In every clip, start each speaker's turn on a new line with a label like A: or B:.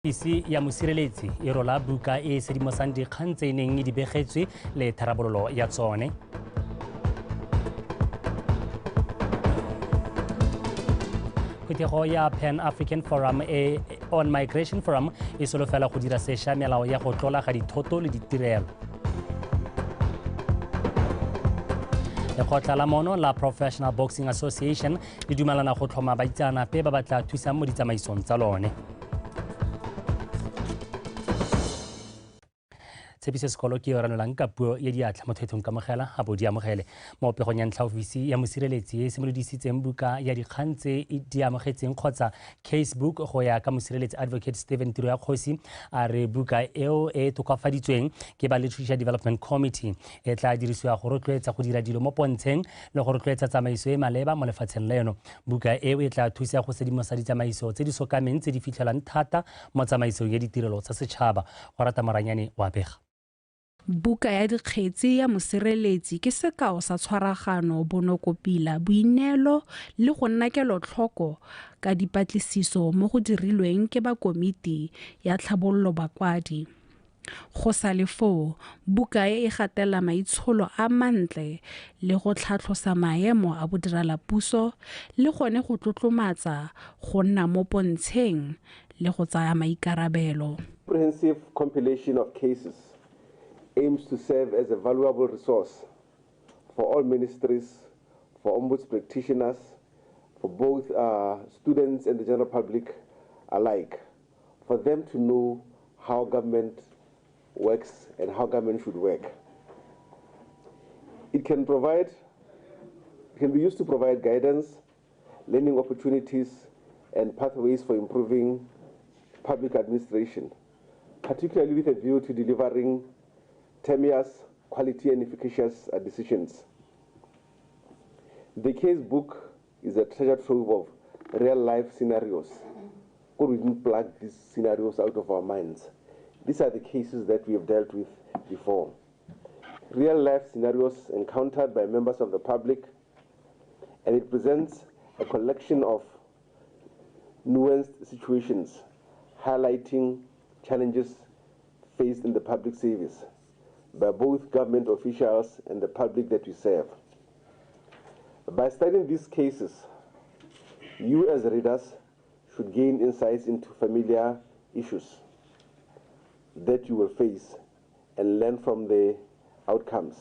A: Ofisi ya mosireletsi e rola buka e sedimosang dikgang tse neng di begetswe le tharabololo ya tsone. Phetogo ya Pan-African Forum on Migration Forum e solofela go dira sešwa melao ya go tlola ga dithoto le ditirelo. Lekgotla la mono la Professional Boxing Association le dumelana go tlhoma baitsanape ba ba tla thusang mo ditsamaisong tsa lone. Tshepiso sekolo ke yo ranolang ka puo ya diatla mo thethong ka mogela a bo di amogele mo pegong ya ntlha ofisi ya mosireletsi e simolodisitseng buka ya dikgang tse di amogetseng kgotsa casebook go ya ka mosireletsi advocate Stephen Tiro ya Kgosi a re buka eo e tokafaditsweng ke ba Literature Development Committee e tla dirisiwa go rotloetsa go dira dilo mo pontsheng le go rotloetsa tsamaiso e maleba mo lefatsheng leno. Buka eo e tla thusa go sedimosa ditsamaiso tse di sokameng tse di fitlhelang thata mo tsamaisong ya ditirelo tsa setšhaba. Go rata Maranyane wa pega.
B: Buka ya dikgetsi ya mosireletsi ke sekao sa tshwaragano, bonokopila, boineelo le go nna kelotlhoko ka dipatlisiso mo go dirilweng ke ba komiti ya tlhabololo bakwadi. Go sa le foo, buka e gatela maitsholo a mantle le go tlhatlhosa maemo a bodirelapuso le gone go tlotlomatsa go nna mo pontsheng le go tsaya maikarabelo.
C: Comprehensive compilation of cases aims to serve as a valuable resource for all ministries, for ombuds practitioners, for both students and the general public alike, for them to know how government works and how government should work. It can be used to provide guidance, learning opportunities, and pathways for improving public administration, particularly with a view to delivering tenuous, quality and efficacious decisions. The case book is a treasure trove of real-life scenarios. We didn't plug these scenarios out of our minds. These are the cases that we have dealt with before. Real-life scenarios encountered by members of the public, and it presents a collection of nuanced situations highlighting challenges faced in the public service by both government officials and the public that we serve. By studying these cases, you as readers should gain insights into familiar issues that you will face and learn from the outcomes.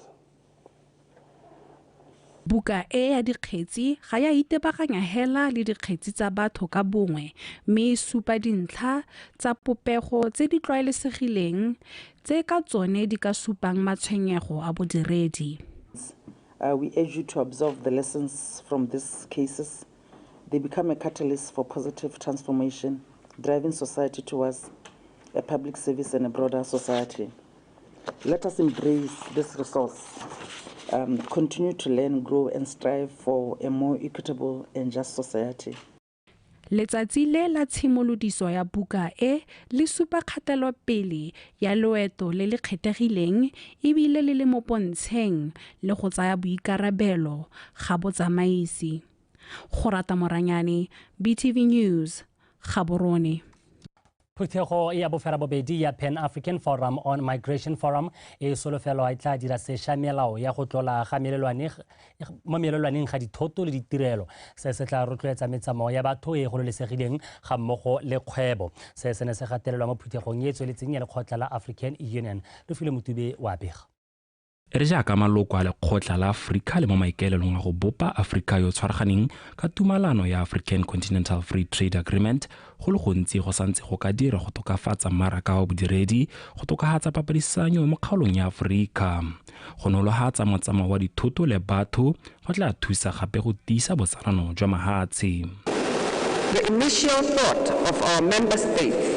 B: Buka e ya dikgetsi ga ya itebaganya hela le dikgetsi tsa batho ka bongwe mme supa dintlha tsa popego tse di tlwaelesegileng tse ka tsone di ka supang matshwenyego a bodiredi.
D: We urge you to absorb the lessons from these cases. They become a catalyst for positive transformation, driving society towards a public service and a broader society. Let us embrace this resource. Continue to learn, grow, and strive for a more equitable and just society.
B: Letsatsi le la tshimolodiso ya buka e le supa kgatelopele ya loeto le le kgethegileng ebile le le mo pontsheng le go tsaya boikarabelo ga botsamaisi. Go rata Moranyane, BTV News, Gaborone.
A: Phetogo ya bofera bobedi ya Pan-African Forum on Migration Forum e solofelo a tla dira sešwa melao ya go tlola ga mo melelwaneng ga dithoto le ditirelo. Se se tla rotloetsa metsamao ya batho e gololesegileng ga mmogo le kgwebo. Se ne se gatelelwa mo phuthegong e tsweletseng ya lekgotla la African Union. Lefile Motube wa bega.
E: Re jaaka maloko a lekgotla la Afrika le mo maikaelelong a go bopa Afrika yo tshwaraganeng ka tumalano ya African Continental Free Trade Agreement, go le gontsi go santse go ka dira go tokafatsa mmaraka wa bodiredi, go tokafatsa papadisanyo mo kgaolong ya Afrika. Go nolofatsa motsamao wa dithoto le batho go tla thusa gape go tiisa botsalano jwa mahatshe.
F: The initial thought of our member states,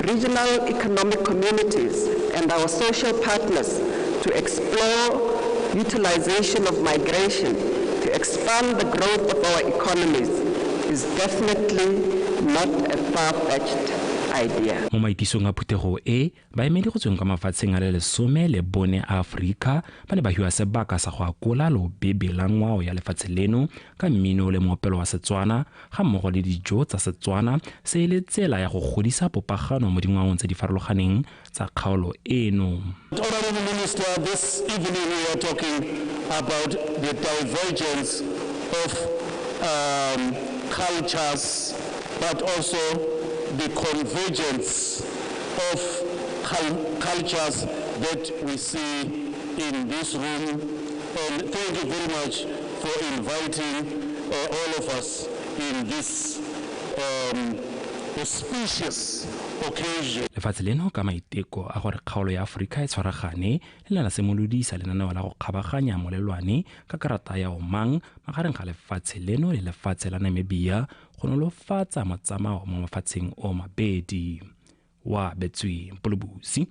F: regional economic communities, and our social partners to explore utilization of migration to expand the growth of our economies is definitely not a far-fetched idea.
E: Mo maitisong a phuthego e baemedi go tsweng ka mafatsheng a le 10 le bone a Afrika ba ne ba hiwa sebaka sa go akola lobebe la ngwao ya lefatshe leno ka mmino le moopelo wa Setswana ga mmogo le dijo tsa Setswana se le tsela ya go godisa popagano mo dingwaong tse di farologaneng tsa kgaolo eno.
G: Honorable Minister, this evening we are talking about the divergence of cultures, but also the convergence of cultures that we see in this room. And thank you very much for inviting all of us in this auspicious occasion.
E: Lefatshe leno ka maiteko a gore kgaolo ya Afrika e tshwaragane le la simolodisa lenaneo la go kgabaganya molelwane ka karata ya omang magareng ga lefatshe leno le lefatshe la Namibia go nolofatsa motsamao mo mafatsheng o mabedi. Wa Betswi Mpolobusi,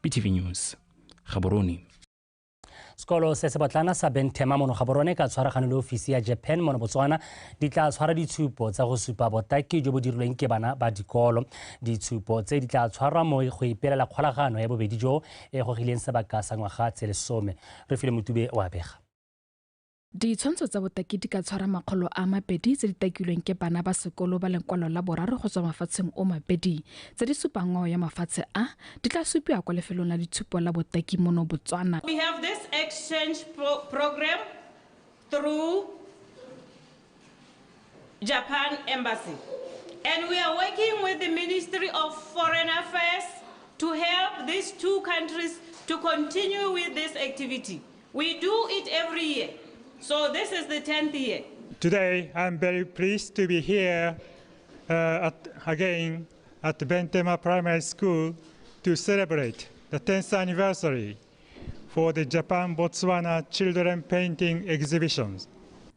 E: PTV News, Gaborone.
A: Sekolo se se botlana sa Bentema mono Gaborone ka tshwaragane le ofisi ya Japan mono Botswana di tla tshwara ditshupo tsa go supa botaki jo bo dirilweng ke bana ba dikolo. Ditshupo tse di tla tshwarwa mo go ipelela kgolagano ya bobedi jo e gogileng sebaka sa ngwaga tse 10. Re file Motube wa bega.
B: Ditshwantsho tsa botaki di ka tshwara makgolo a mabedi tse di takilweng ke bana ba sekolo ba lenkwalo la boraro go tswa mafatsheng o mabedi tse di supang ngwao ya mafatshe a di tla supiwa kwa lefelong la ditshupo la botaki mono Botswana.
H: We have this exchange program through Japan Embassy, and we are working with the Ministry of Foreign Affairs to help these two countries to continue with this activity. We do it every year. So this is the 10th year.
I: Today, I'm very pleased to be here again at Bentema Primary School to celebrate the 10th anniversary for the Japan-Botswana Children Painting Exhibitions.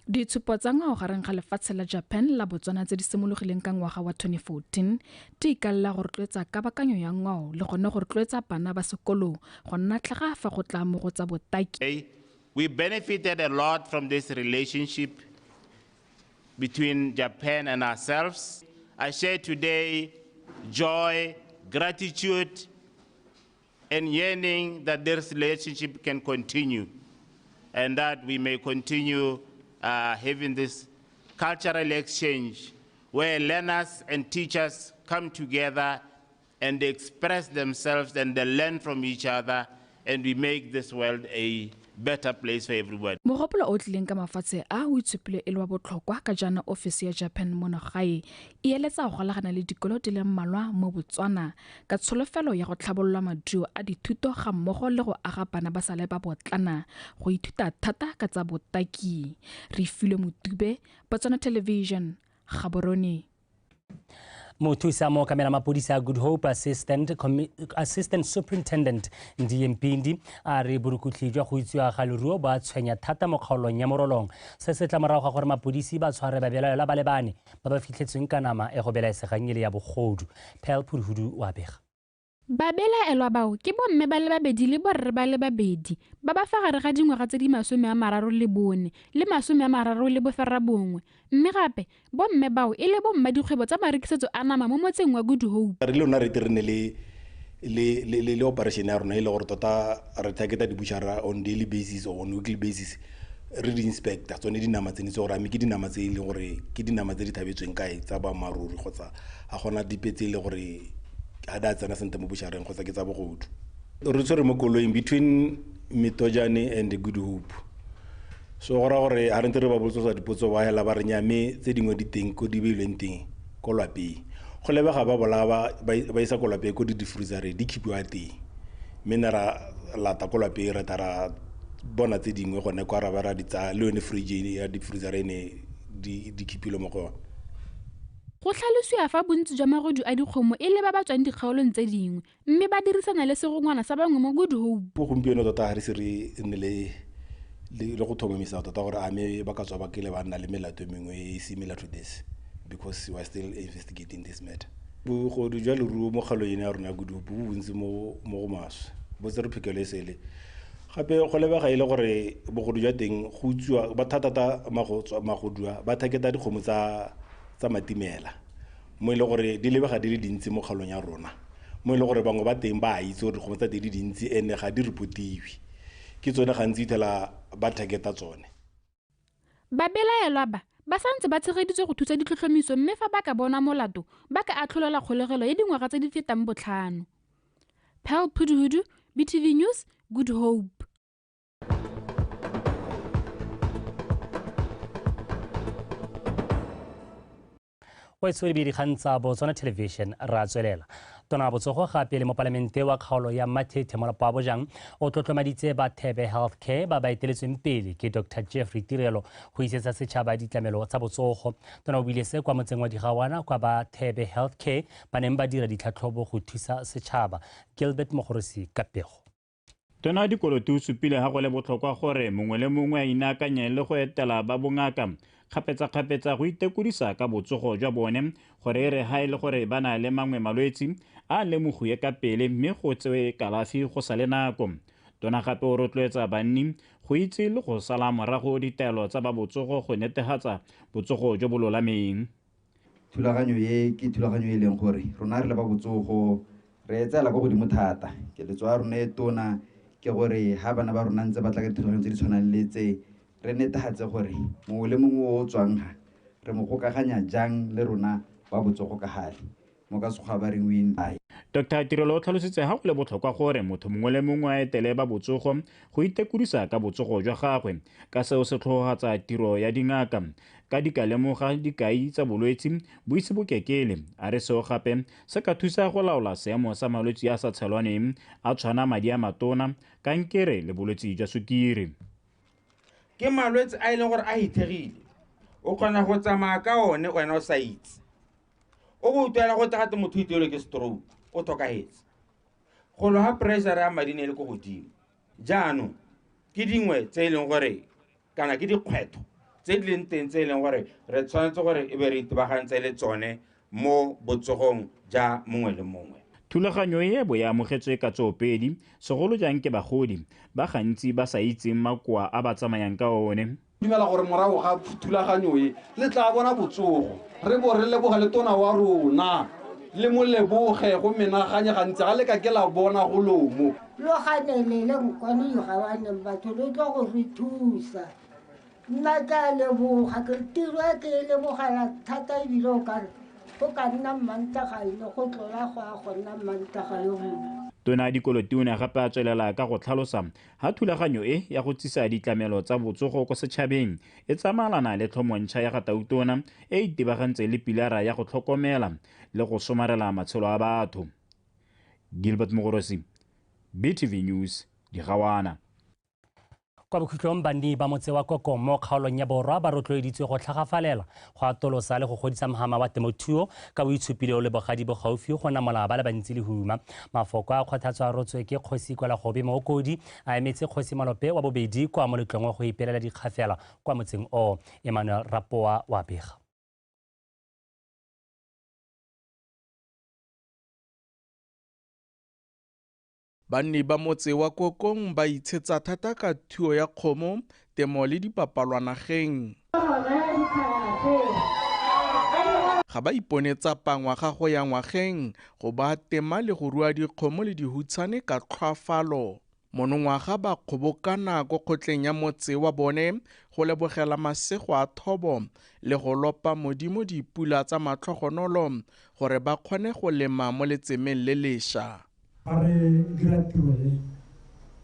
B: Ditshupo tsa ngwao gareng ga lefatshe la Japan la Botswana tse di simologileng ka ngwaga wa 2014 di ikalla go rotloetsa kabakanyo ya ngwao le gone go rotloetsa bana ba sekolo go nna tlhaga fa go tla mo go tsa botaki.
J: We benefited a lot from this relationship between Japan and ourselves. I share today joy, gratitude, and yearning that this relationship can continue and that we may continue having this cultural exchange where learners and teachers come together and they express themselves and they learn from each other, and we make this world a better place for everybody.
B: Mogopolo o tlileng ka mafatshe a o itshupile e le wa botlhokwa ka jana ofisi ya Japan mono gae e eletsa go golagana le dikolo di le mmalwa mo Botswana ka tsholofelo ya go tlhabolola maduo a dithuto ga mmogo le go aga bana ba sale ba botlana go ithuta thata ka tsa botaki. Re file Motube, Botswana Television, Gaborone.
A: Mothusa mo kamera mapodisa a Good Hope Assistant Superintendent Ndiempindi a re burukutli jwa go itsiwa ga leruo ba tshwenya thata mo kgaolong ya morolong se se tla morago ga gore mapodisi ba tshware ba belaela ba le bane ba ba fitlhetsweng ka nama e go belaesegang le ya bogodu. Pel Phuduhudu wa bega.
B: Babelaelwa bao ke bomme ba le babedi le borre ba le babedi ba ba fa gare ga dingwaga tse di 34 le 35 mme gape bomme bao e le bomma dikgwebo tsa marekisetso a nama mo motseng wa Good Hope.
K: Re lona re tirene le operation ya rona ile gore tota re targeta di bushara on daily basis or on weekly basis re di inspector tsone dinama tsene tse gore a me ke dinama tse ile gore ke dinama tse di thabetsweng kae tsa ba maruri kgotsa a gona dipetse ile gore a da tsena sente mo bushareng kgotsa ke tsa bogodu. Re tsore mo koloing between Mitojane and Good Hope. So gore a re ntse re ba bolotsa dipotso ba hela ba re nyame tse dingwe di teng ko di beilweng teng ko lwapeng. Go lebega ba bola ba isa ko lwapeng ko di freezer di khipwa teng. Menera lata ko lwapeng re tara bona tse dingwe gone kwa ra ba ra ditsa le one fridge ya di freezer ene di khipile mo go.
B: Go tlhalosiwa fa bontsi jwa magodu a dikgomo e le ba ba tswang dikgaolong tse dingwe mme ba dirisana le segongwana sa bangwe mo Good Hope.
K: Go gompieno tota ha re se re nne le go thomamisa tota gore a me ba ka tswa ba kele ba nna le melato mengwe e similar to this because we are still investigating this matter. Bogodu jwa leruo mo kgaolong ya rona Good Hope bo bontsi mo go maswe bo tse re phekele sele gape go lebega ile gore bogodu jwa teng go utswa ba thatata magodua ba thaketa dikgomo tsa matimela mo ile gore di lebega di le dintsi mo kgalong ya rona mo ile gore bangwe ba teng ba itse gore dikgomo tsa teng di dintsi ene ga di reportiwe ke tsone gantsi itela ba targeta tsone.
B: Babelaelwa ba santse ba tshegeditswe go thusa ditlhotlhomiso mme fa ba ka bona molato ba ka atlholela kgolegelo ya dingwaga tse di fetang 5. Pearl Phuduhudu, BTV News, Good Hope.
A: wa itse di dikgang tsa Botswana Television ra tswelela tona botsogo gape le mo palamente wa kgaolo ya Mathethe mo Lapo Bojang o tlotlomaditse ba Thebe Healthcare ba ba eteletsweng pele ke Dr. Jeffrey Tirelo go isetsa setšhaba ditlamelo tsa botsogo. Tona o buile se kwa motseng wa Dikgawana kwa ba Thebe Healthcare ba neng ba dira ditlhatlhobo go thusa setšhaba. Gilbert Mogorosi ka pego.
L: Tona Dikoloto o supile ga go le botlhokwa gore mongwe le mongwe a inaakanye le go etela ba bongaka kgapetsa go itekodisa ka botsogo jwa bone gore e re ha ile gore ba na le mangwe malwetsi a lemogiwe ka pele mme go tsewe kalafi go sa le nako. Tona gape o rotloetsa banni go itse le go sala morago ditaelo tsa ba botsogo go netefatsa botsogo jo bo lolameng.
M: Thulaganyo ye ke thulaganyo e leng gore rona re le ba botsogo re etsela go godimo thata ke letswa rona e tona ke gore ha bana ba rona ntse ba tla ka dithulaganyo tse di tshwanang le tse re netefatse gore mongwe le mongwe o tswang ha re mo gokaganya jang le rona ba botsogo ka gale mo ka sekgwa ba reng win.
L: Dr. Tirelo o tlhalositse ga go le botlhokwa gore motho mongwe le mongwe a etele ba botsogo go itekodisa ka botsogo jwa gagwe ka seo se tlhogatsa tiro ya dingaka ka di ka lemoga dikai tsa bolwetsi bo ise bokekele a re seo gape se ka thusa go laola seemo sa malwetsi a sa tshelwaneng a tshwana madi a matona kankere le bolwetsi jwa sukiri.
N: Ke malwetsi a ile gore a ithegile o kgona go tsamaya ka one wena o sa itse o go utlwela go tagate motho itelwe ke stroke o tlhokagetse go lo ha pressure ya madi ne le go godimo jaanong ke dingwe tse e leng gore kana ke dikgwetho tse di leng teng tse e leng gore re tshwanetse gore e be re itebagantse le tsone mo botsogong ja mongwe le mongwe.
L: Thulaganyo e bo ya amogetswe ka tsoopedi segolo jang ke bagodi ba gantsi ba sa itseng makoa a ba tsamayang ka one.
O: Dumela gore morago ga thulaganyo e le tla bona botsogo re bo re leboga le tona wa rona le mo leboge go menaganye gantsi ga le ka ke la bona go lomo
P: lo ganelele nkwane yo ga wane batho le tlo go re thusa nna ka leboga ke tiro e ke lebogela thata e bile o ka re go ka nna mantagaile go tlola go a go nna mantagaile mo.
L: Tona Dikoloto o ne gape a tswelela ka go tlhalosa ha thulaganyo e ya go tsisa ditlamelo tsa botsogo ko setšhabeng e tsamalana le tlhomontšha ya gatautona e itebagantse le pilara ya go tlhokomela le go somarela matshelo a batho. Gilbert Mogorosi, BTV News, Dikgawana.
A: Kwa bokhutlong banni ba motse wa Koko mo kgaolong ya Borwa ba rotloeditswe go tlhagafalela go atolosa le go godisa mogama wa temothuo ka boitshupile o le bogadi bo gaufi go namola ba le bantsi lehuma. Mafoko a kgothatso a rotswe ke Kgosi Kwalagobe Mookodi a emetse Kgosi Malope wa bobedi kwa moletlong go ipelela dikgafela kwa motseng o. Emmanuel Rapoa wa bega.
Q: Banni ba motse wa Kokong ba itshetsa thata ka thuo ya kgomo, temo le dipapalwanageng. Ga ba iponetsa pangwaga go ya ngwageng go ba tema le go rua dikgomo le dihutshwane ka tlhoafalo. Monongwaga ba kgobokana ko kgotleng ya motse wa bone go lebogela masego a thobo le go lopa modimo dipula tsa matlhogonolo gore ba kgone go lema mo letsemeng le lešwa.
R: Ga re dira tiro e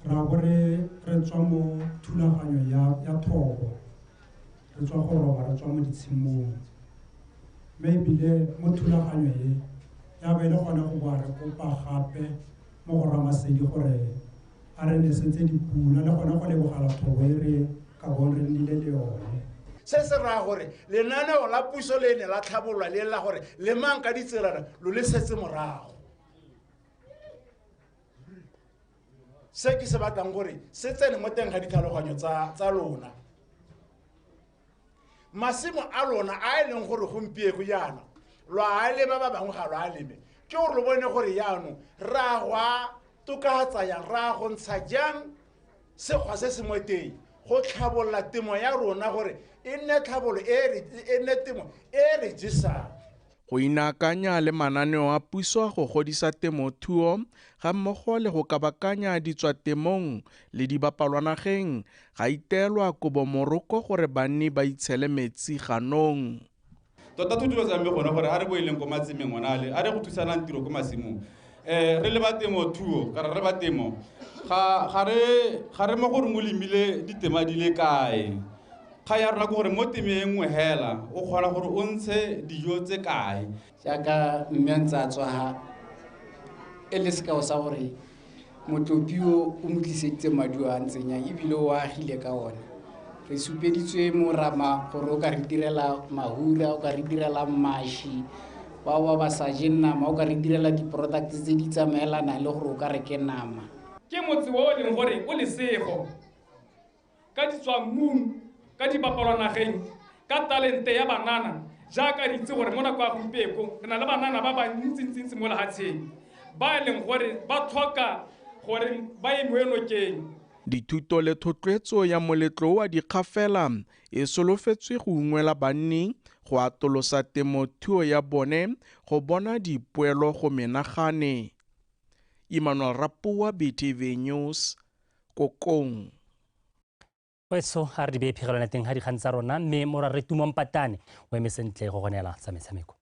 R: ra gore re tswa mo thulaganyo ya thobo re tswa go roba re tswa mo ditshimong mme ebile mo thulaganyo e ya ba ile gona go ba re kopa gape mo go Ramasedi gore a re nesetse dipula le gona go lebogala thobo e re ka bona re nnile le yone.
S: Se se ra gore lenaneo la puso le ne la tlhabolwa le la gore le mang ka ditsela lo le setse morago. Se ke se batlang gore se tsene mo teng ga ditlhaloganyo tsa lona masimo a lona a leng gore gompiego yana lwa a lema ba bangwe ga lwa a leme ke gore lo bone gore yaanong ra go a tokagatsa yang ra go ntsha jang sekgwa se se mo teng go tlhabolola temo ya rona gore e nne tlhabolo e nne temo e re jesang.
Q: go inakanya le mananeo a puso go godisa temothuo ga mmogo le go kabakanya ditswatemong le dibapalwanageng ga itelwa kobomoroko gore banni ba itshele metsi ganong.
T: Tota thuto tsa mme gona gore a re boeleng ko matsemeng ngwanale a re go thusanang tiro ko masimong re le ba temothuo ka re ba temo ga re mo gore mo lemile ditema di le kae ga ya rona gore mo temeng nngwe hela o kgona gore o ntshe dijo tse kae
U: jaaka mme ntse a tswa ha e le sekao sa gore motlopio o mo tliseditse maduo a ntseng yang ebile o agile ka ona re supeditswe morama gore o ka re direla mahura o ka re direla mashi ba ba sa je nama o ka re direla di-products tse di tsamaelana le gore o ka reke nama
V: ke motse o leng gore o lesego ka ditswamong ka dibapalwanageng ka talente ya banana jaaka re itse gore mo nako ya gompieko re na le banana ba ba ntsi mo lehatsheng ba e leng gore ba tlhoka gore ba emiwe nokeng.
Q: Dithuto le thotloetso ya moletlo wa dikgafela e solofetswe go ungwela banni go atolosa temothuo ya bone go bona dipoelo go menagane. Emmanuel Rapua, BTV News, Kokong.
A: Weso ha re di bephegelwana teng ha dikgang tsa rona mme morare Tumo Mpatane o eme sentle go gonela tsa metshameko.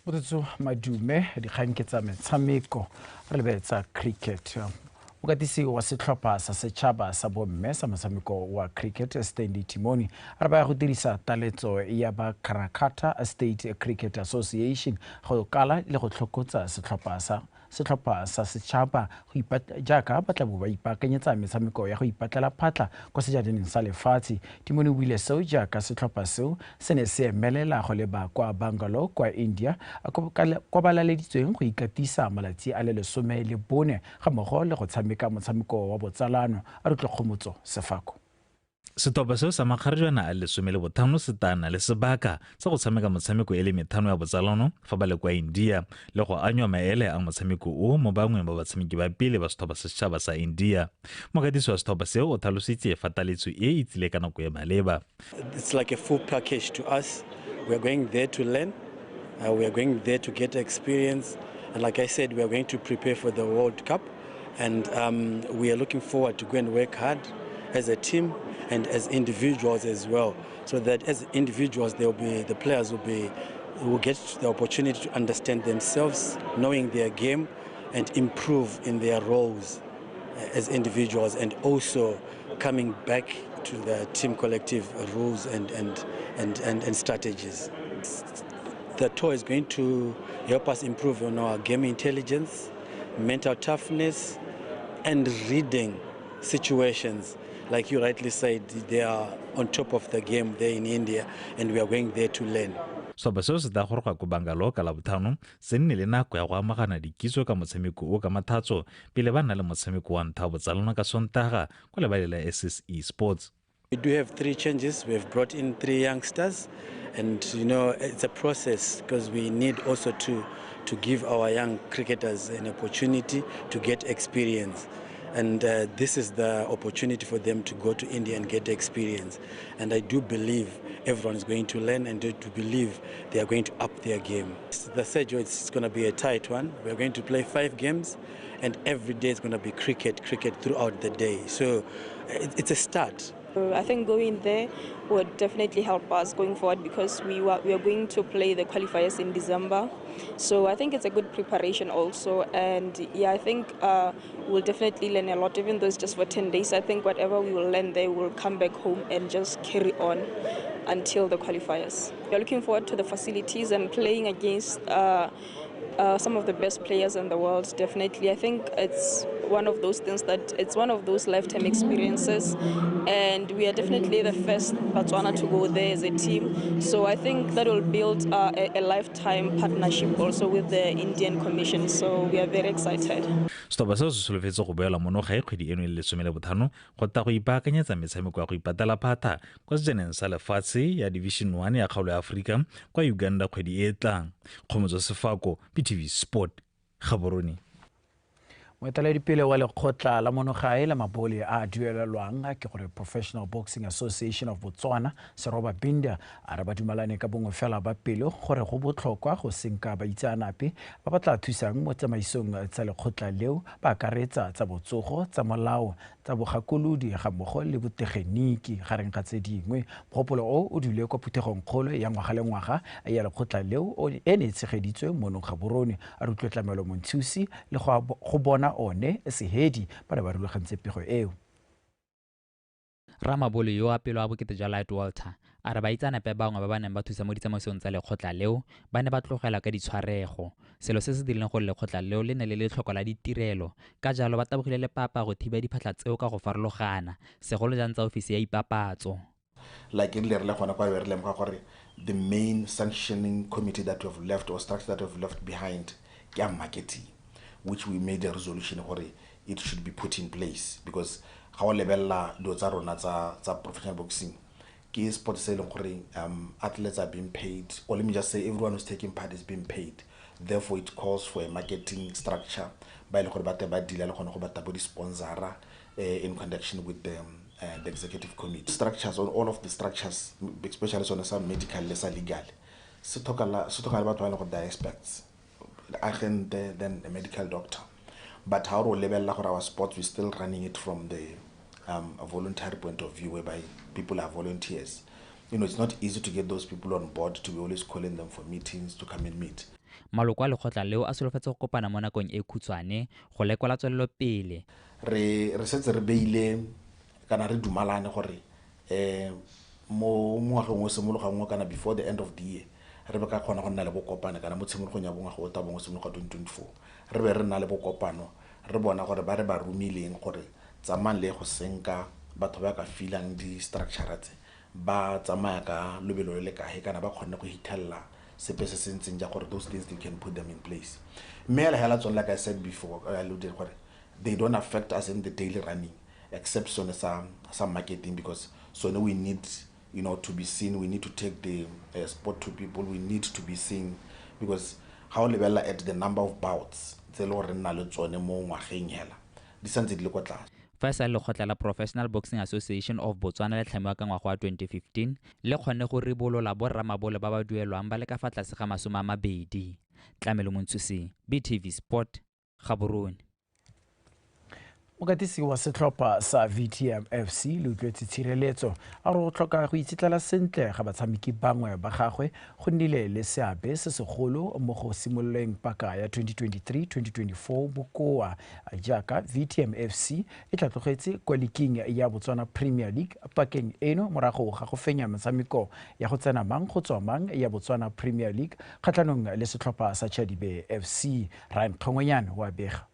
W: Botso madume dikgang ke tsa metshameko re lebetsa cricket. Mokatisi wa setlhopha sa setšhaba sa bomme sa motshameko wa cricket Stanley Timoni re ba go dirisa taletso ya ba Karakata State Cricket Association go kala le go tlhokotsa setlhopha sa setšhaba go jaaka ba tla bo ba ipaakanyetsa metshameko ya go ipatlela phatla kwa sejaneng sa lefatshe. Timoni o buile seo jaaka setlhopha seo se ne se emelela go leba kwa Bangalore kwa India kwa balaleditsweng go ikatisa malatsi a le 14 ga mmogo le go tshameka motshameko wa botsalano a re tlogomotso Sefako.
X: Setopa seo sa makgarejana a 15 se tana le sebaka sa go tshameka motshameko e le 5 ya botsalano fa ba le kwa India le go anywa maele a motshameko o mo bangwe ba batshameki ba pele ba setopa sa setšhaba sa India. Mokatisi wa setopa seo o tlhalositse fataletso e itlile ka nako e maleba.
Y: It's like a full package to us. We are going there to learn. We are going there to get experience. And like I said, we are going to prepare for the World Cup. And we are looking forward to go and work hard as a team and as individuals as well, so that as individuals the players will get the opportunity to understand themselves, knowing their game, and improve in their roles as individuals, and also coming back to the team collective rules and strategies. The tour is going to help us improve on our game intelligence, mental toughness, and reading situations. Like you rightly said, they are on top of the game there in India, and we are going there to learn.
X: Setopa seo se tla goroga ko Bangalore ka Labotlhano se nne le nako ya go amagana dikitso ka motshameko o ka mathatso pele ba nna le motshameko wa ntlha wa botsalano ka Sontaga kwa lebaleng la SSE Sports.
Y: We do have 3 changes. We have brought in 3 youngsters, and it's a process because we need also to give our young cricketers an opportunity to get experience. And this is the opportunity for them to go to India and get experience. And I do believe everyone is going to learn, and I do believe they are going to up their game. The schedule is going to be a tight one. We are going to play 5 games, and every day is going to be cricket throughout the day. So it's a start.
Z: I think going there would definitely help us going forward because we are going to play the qualifiers in December. So I think it's a good preparation also. And yeah, I think we'll definitely learn a lot, even though it's just for 10 days. I think whatever we will learn there, we'll come back home and just carry on until the qualifiers. We're looking forward to the facilities and playing against some of the best players in the world, definitely. I think it's one of those things that it's one of those lifetime experiences, and we are definitely the first Botswana to go there as a team. So I think that will build a lifetime partnership also with the Indian Commission. So we are very excited.
X: Setopa seo se solofetse go boela mono ga kgwedi eno le 15 go ta go ipaakanyetsa metshameko ya go ipatela phatla kwa sejaneng sa lefatshe ya Division 1 ya kgaolo ya Aforika kwa Uganda kgwedi e tlang. Kgomotso Sefako, BTV Sport, Gaborone.
W: moeteledipele wa lekgotla la monogae la mabole a duelelwang ke gore Professional Boxing Association of Botswana Seroba Binda a re ba dumelane ka bongwe fela ba pelo gore go botlhokwa go senka baitseanape ba ba tla thusang mo tsamaisong tsa lekgotla leo ba akaretsa tsa botsogo tsa molao tsa bogakolodi ga mmogo le botegeniki gareng ga tse dingwe. Mogopolo o dule kwa phuthegong kgolo ya ngwaga le ngwaga ya lekgotla leo e ne tshegeditswe mo Gaborone a re Tlamelo Monthusi le go bona one sehedi ba ne ba rulagantse pego eo.
C: Ramabolo yo a pelo a bokete jwa Light Walter a re baitsanape bangwe ba ba neng ba thusa mo ditsamaisong tsa lekgotla leo ba ne ba tlogela ka ditshwarego, selo se se dirileng gore lekgotla leo le ne le tlhoko la ditirelo. Ka jalo ba tabogile le papa go thiba diphatla tseo ka go farologana segolo jang tsa ofisi ya ipapatso.
K: Like in le gona kwa re lemga gore the main sanctioning committee that we have left or structure that we have left behind ke marketing, which we made a resolution gore it should be put in place because ga o lebella do tsa rona tsa professional boxing ke sport se le gore athletes are being paid, or let me just say everyone who's taking part is being paid. Therefore it calls for a marketing structure by le gore ba deal le gone go bata bo di sponsora in connection with the executive committee. Structures on all of the structures, especially on some medical less legal, se toka ba twa le go the experts agent than a medical doctor. But how to level our sports, we're still running it from the a voluntary point of view whereby people are volunteers. You know, it's not easy to get those people on board to be always calling them for meetings to come and meet.
C: Maloko a lekgotla leo a solofetse go kopana mo nakong e khutshwane go lekola tswelelo pele.
K: Re setse re beile kana re dumalane gore mo ngwageng o simologang kana before the end of the year re be ka khona go nna le bokopana kana mo tshimologong ya bongwaga o ta bongwe simologa 2024 re be re nna le bokopano re bona gore ba re ba rumileng gore tsamang le go senka batho ba ka filang di structure tse ba tsamaya ka lobelo le kae kana ba khona go hitella sepe se sentseng ja gore those things you can put them in place. Mele hela tsone like I said before I alluded gore they don't affect us in the daily running except some marketing because we need to be seen. We need to take the sport to people. We need to be seen because how level at the number of bouts tse lo re nna le tsone mo ngwageng hela di santse di le kwa tlase.
C: Fa sa lekgotla la Professional Boxing Association of Botswana le tlhamiwa ka ngwaga wa 2015 le kgonne go ribolola bo ramabole ba ba duelwang ba le ka fa tlase ga 20. Tlamelo Monthusi, BTV Sport, Gaborone.
W: Mokatisi wa setlhopha sa VTM FC le utlwetse tshireletso a re go tlhoka go itsitlela sentle ga batshameki bangwe ba gagwe go nnile le seabe se segolo mo go simololeng paka ya 2023-2024 bokoa jaaka VTM FC e tla tlogetse kwa liking ya Botswana Premier League pakeng eno morago ga go fenya metshameko ya go tsena mang go tswa mang ya Botswana Premier League kgatlhanong le setlhopha sa Chadibe FC. Ryan Khongonyane wa bega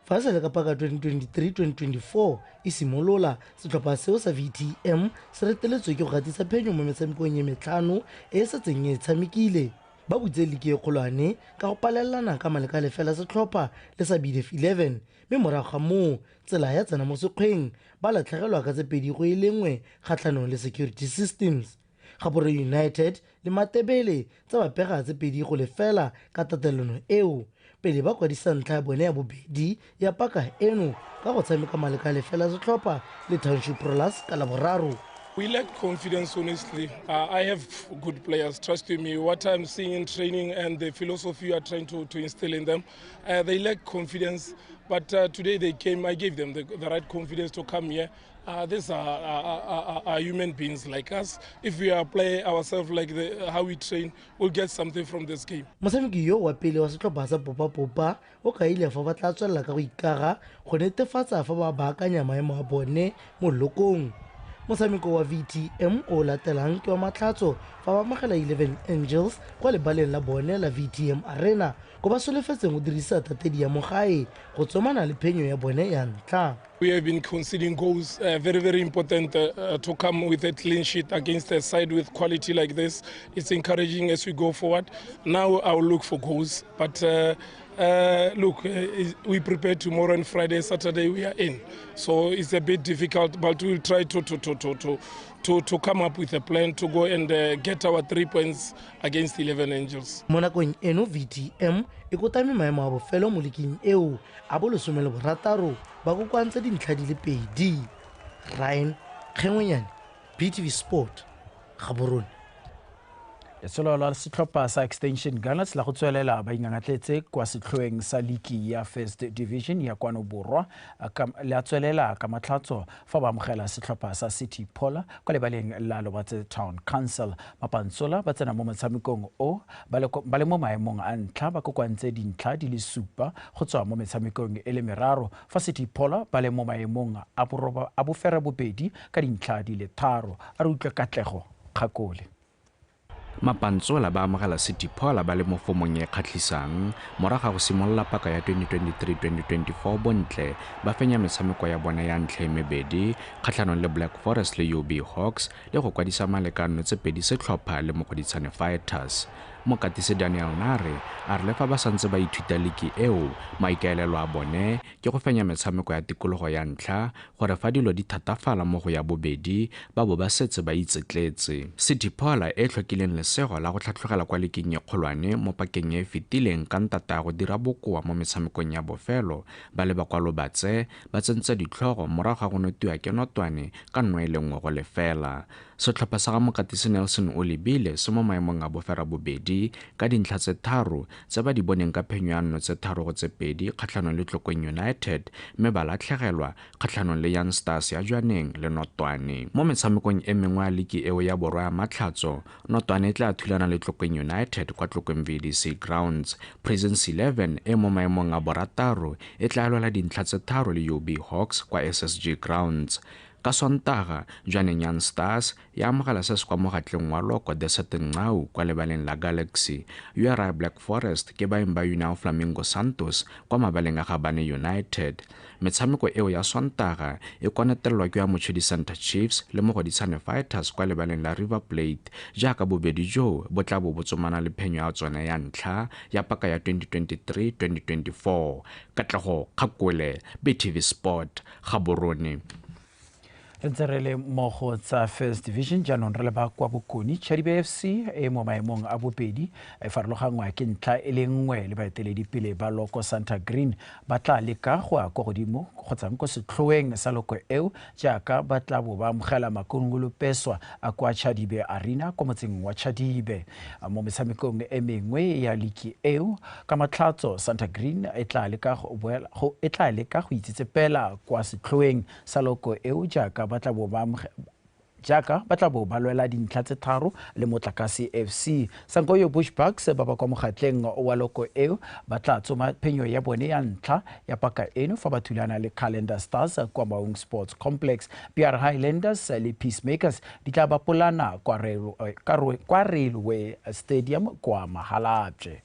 D: fa se le ka paka 2023-2024 e simolola setlhopha seo sa VTM se reteletswe ke go gatisa phenyo mo metshamekong ye metlhano e setseng e tshamekile ba butse liki e kgolwane ka go palelana ka malekale fela setlhopha le sa BDF 11 mme morago ga moo tsela ya tsena mo sekgweng ba latlhegelwa ka tsepedi go lengwe kgatlhanong le Security Systems. Gaborone United le Matebele tsa ba pega tsepedi go lefela ka tatelano eo pele ba kwadisa ntlha ya bone ya bobedi ya paka eno ka go tshameka malekale fela setlhopha le Township Rollers ka laboraro.
E: We lack confidence, honestly. I have good players, trust me. What I'm seeing in training and the philosophy you are trying to instill in them, they lack confidence. But today they came, I gave them the right confidence to come here. These are human beings like us. If we play ourselves like how we train, we'll get something from this game.
D: Motshameki yo wa pele wa setlhopha sa Popa o ka ile fa ba tla tswela ka go ikaga go netefatsa fa ba baakanya maemo a bone mo lokong. Motshameko wa VTM o latelang ke wa Matlhatso fa ba magela 11 Angels kwa lebaleng la bone la VTM Arena go ba solofetseng go dirisa tatedi ya mogae go tsomana le phenyo ya bone ya ntla.
E: We have been conceding goals, very, very important to come with a clean sheet against a side with quality like this. It's encouraging as we go forward. Now I'll look for goals, but look, we prepare tomorrow and Friday, Saturday we are in. So it's a bit difficult, but we'll try to to come up with a plan to go and get our 3 points against 11 Angels.
D: Mo nakong eno VTM e kotame maemo a bofelo mo leking eo a bo 16 ba kokoantse dintlha di le 2. Ryan Kgengwenyane, BTV Sport, Gaborone.
W: Letsholo la setlhopha sa Extension Gunners la go tswelela ba ingangatletse kwa setlhoeng sa ligi ya First Division ya kwano borwa la tswelela ka matlhatso fa ba amogela setlhopha sa City Pola kwa lebaleng la Lobatse Town Council. Mapantsola ba tsena mo motshamekong o ba le mo maemong a ntlha ba kokoantse dintlha di le 7 go tswa mo motshamekong e le 3 fa City Pola ba le mo maemong a bofere bobedi ka dintlha di le 3. A re utlwe Katlego Kgakole.
B: Mapantsola ba amogela City Pola ba le mo fomong e kgatlhisang morago go simolola paka ya 2023-2024 bontle ba fenya metshameko ya bona ya ntlha mebedi kgatlhanong le Black Forest le UB Hawks le go kwadisa malekano tse 2 setlhopha le Mogoditshane Fighters. Mokatisi Daniel Nare a re le fa ba santse ba ithuta liki eo maikaelelo a bone ke go fenya metshameko ya tikologo ya ntlha gore fa dilo di thatafala mo go ya bobedi ba bo ba setse ba itsetletse. City Pola e tlhokileng lesego la go tlhatlhogela kwa liking e kgolwane mo pakeng e fetileng ka ntata go dira bokoa mo metshamekong ya bofelo ba le ba kwa Lobatse ba tsentse ditlhogo morago ga go notiwa ke notwane ka 1-0 setlhopha sa ga Mokatisi Nelson Olibile se mo maemong a bofera bobedi ka dintlha tse 3 tse ba di boneng ka phenyo ya nno tse 3-2 kgatlhanong le Tlokeng United mme ba latlhegelwa kgatlhanong le Young Stars ya Jwaneng le Notwane. Mo metshamekong e mengwe ya ligi eo ya borwa ya matlhatso Notwane e tla thulana le Tlokeng United kwa Tlokeng VDC Grounds. Prisons 11 e mo maemong a borataro e tla lwela dintlha tse 3 le UB Hawks kwa SSG Grounds. Ka Sontaga Jwaneng Young Stars ya amogela se se kwa mogatleng wa Loko Desert Ngau kwa lebaleng la Galaxy. URI Black Forest ke baeng ba União Flamingo Santos kwa mabaleng a Gabane United. Metshameko eo ya Sontaga e konetelelwa ke ya Mochudi Center Chiefs le Mogoditshane Fighters kwa lebaleng la River Plate jaaka bobedi jo bo tla bo botsomana le phenyo ya tsone ya ntlha ya paka ya 2023-2024. Katlego Kgakole, BTV Sport, Gaborone.
W: Ntse re le mo go tsa First Division jaanong re le ba kwa Bokoni Chadibe FC e mo maemong a bobedi e farologangwa ke ntlha e le nngwe le baeteledipele ba Loko Santa Green ba tla leka go ya go godimo kgotsa nko setlhoeng sa Loko eo jaaka ba tla bo ba amogela makongolopeswa a kwa Chadibe Arena kwa motseng wa Chadibe. Mo metshamekong e mengwe ya ligi eo ka matlhatso Santa Green e tla leka go itsetsepela kwa setlhoeng sa Loko eo jaaka ba tla bo ba lwela dintlha tse 3 le Motlakase FC. Sankoyo Bushbucks ba ba kwa mogatleng wa Loko eo ba tla tsoma phenyo ya bone ya ntlha ya paka eno fa ba thulana le Calendar Stars kwa Maung Sports Complex. PR Highlanders le Peacemakers di tla bapolana kwa Railway Stadium kwa Mahalapye.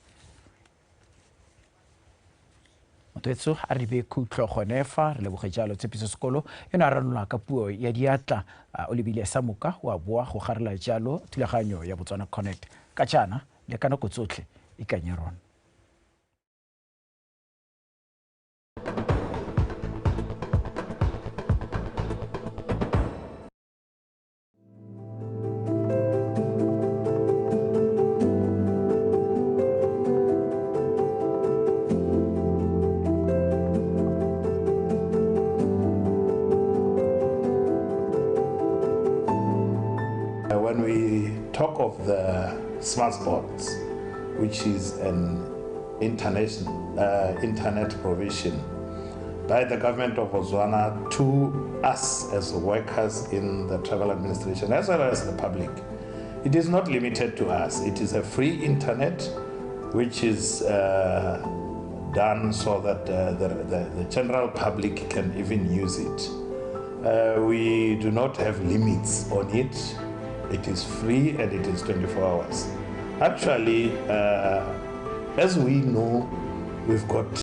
W: Motwetso a re be khutlo gonefa re leboge jalo Tshepiso Sekolo eno a ranola ka puo ya diatla o lebile sa moka wa boa go garela jalo thulaganyo ya Botswana Connect ka jana le ka nako tsotlhe ikanyerona.
S: When we talk of the smart sports, which is an internet provision by the government of Botswana to us as workers in the travel administration as well as the public, it is not limited to us. It is a free internet which is done so that the general public can even use it. We do not have limits on it. It is free and it is 24 hours. Actually, as we know, we've got